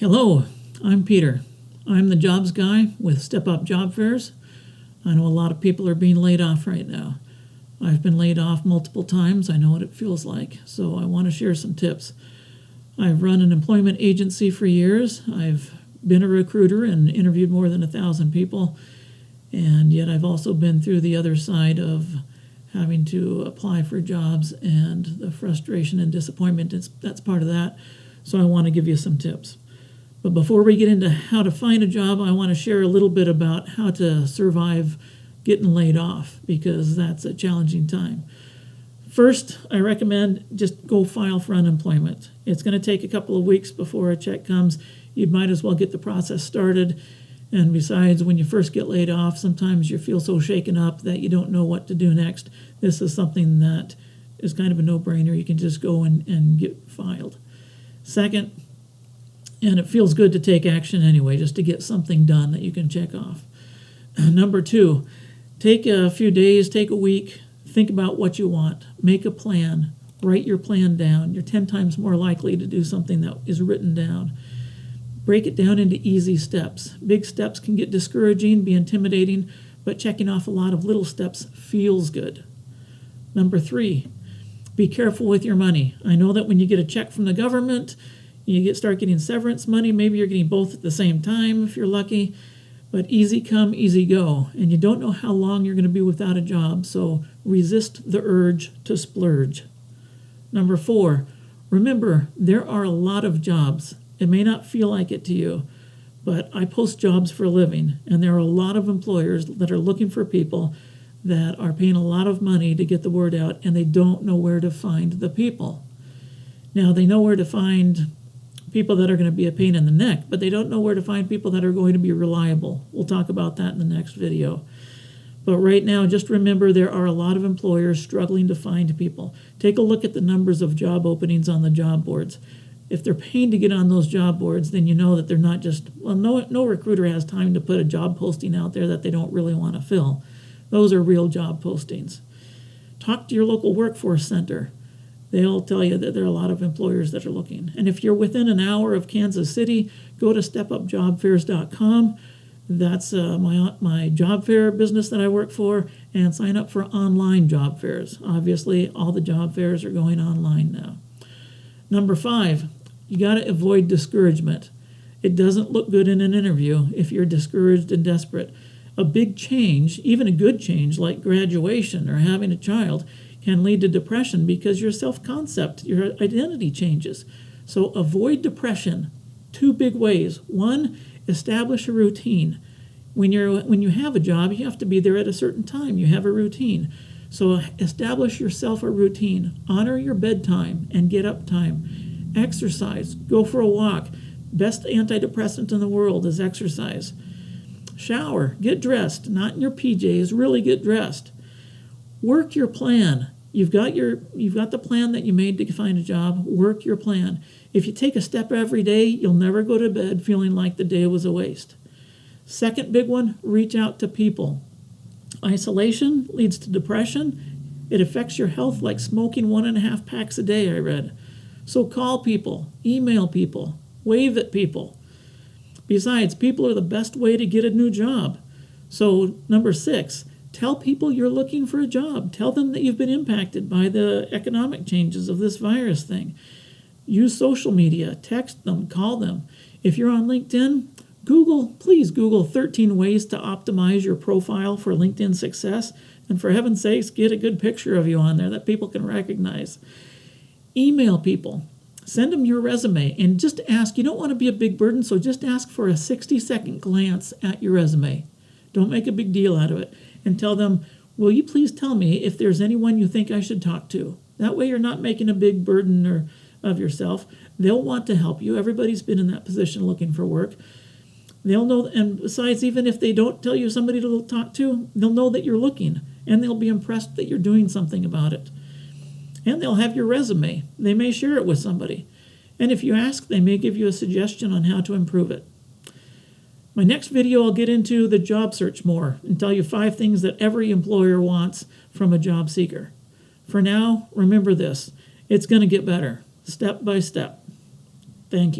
Hello, I'm Peter. I'm the jobs guy with Step Up Job Fairs. I know a lot of people are being laid off right now. I've been laid off multiple times. I know what it feels like, so I want to share some tips. I've run an employment agency for years. I've been a recruiter and interviewed more than 1,000 people, and yet I've also been through the other side of having to apply for jobs and the frustration and disappointment. That's part of that, so I want to give you some tips. But before we get into how to find a job, I want to share a little bit about how to survive getting laid off, because that's a challenging time. First, I recommend just go file for unemployment. It's going to take a couple of weeks before a check comes. You might as well get the process started. And besides, when you first get laid off, sometimes you feel so shaken up that you don't know what to do next. This is something that is kind of a no-brainer. You can just go and get filed. Second, and it feels good to take action anyway, just to get something done that you can check off. Number two, take a few days, take a week, think about what you want, make a plan, write your plan down. You're 10 times more likely to do something that is written down. Break it down into easy steps. Big steps can get discouraging, be intimidating, but checking off a lot of little steps feels good. Number three, be careful with your money. I know that when you get a check from the government, you start getting severance money. Maybe you're getting both at the same time if you're lucky, but easy come, easy go. And you don't know how long you're going to be without a job, so resist the urge to splurge. Number four, remember, there are a lot of jobs. It may not feel like it to you, but I post jobs for a living, and there are a lot of employers that are looking for people that are paying a lot of money to get the word out, and they don't know where to find the people. Now, they know where to find people that are going to be a pain in the neck, but they don't know where to find people that are going to be reliable. We'll talk about that in the next video. But right now, just remember, there are a lot of employers struggling to find people. Take a look at the numbers of job openings on the job boards. If they're paying to get on those job boards, then you know that they're not just, well, no recruiter has time to put a job posting out there that they don't really want to fill. Those are real job postings. Talk to your local workforce center. They'll tell you that there are a lot of employers that are looking. And if you're within an hour of Kansas City, go to stepupjobfairs.com. That's my job fair business that I work for, and sign up for online job fairs. Obviously, all the job fairs are going online now. Number five, you got to avoid discouragement. It doesn't look good in an interview if you're discouraged and desperate. A big change, even a good change like graduation or having a child, can lead to depression because your self-concept, your identity changes. So avoid depression. Two big ways. One, establish a routine. When you have a job, you have to be there at a certain time. You have a routine. So establish yourself a routine. Honor your bedtime and get up time. Exercise. Go for a walk. Best antidepressant in the world is exercise. Shower. Get dressed. Not in your PJs. Really get dressed. Work your plan. You've got the plan that you made to find a job. Work your plan. If you take a step every day, you'll never go to bed feeling like the day was a waste. Second big one, reach out to people. Isolation leads to depression. It affects your health like smoking 1.5 packs a day, I read. So call people, email people, wave at people. Besides, people are the best way to get a new job. So number six, tell people you're looking for a job. Tell them that you've been impacted by the economic changes of this virus thing. Use social media. Text them. Call them. If you're on LinkedIn, please Google 13 ways to optimize your profile for LinkedIn success. And for heaven's sakes, get a good picture of you on there that people can recognize. Email people. Send them your resume and just ask. You don't want to be a big burden, so just ask for a 60-second glance at your resume. Don't make a big deal out of it. And tell them, will you please tell me if there's anyone you think I should talk to? That way you're not making a big burden of yourself. They'll want to help you. Everybody's been in that position looking for work. They'll know, and besides, even if they don't tell you somebody to talk to, they'll know that you're looking, and they'll be impressed that you're doing something about it. And they'll have your resume. They may share it with somebody. And if you ask, they may give you a suggestion on how to improve it. My next video, I'll get into the job search more and tell you 5 things that every employer wants from a job seeker. For now, remember this. It's going to get better, step by step. Thank you.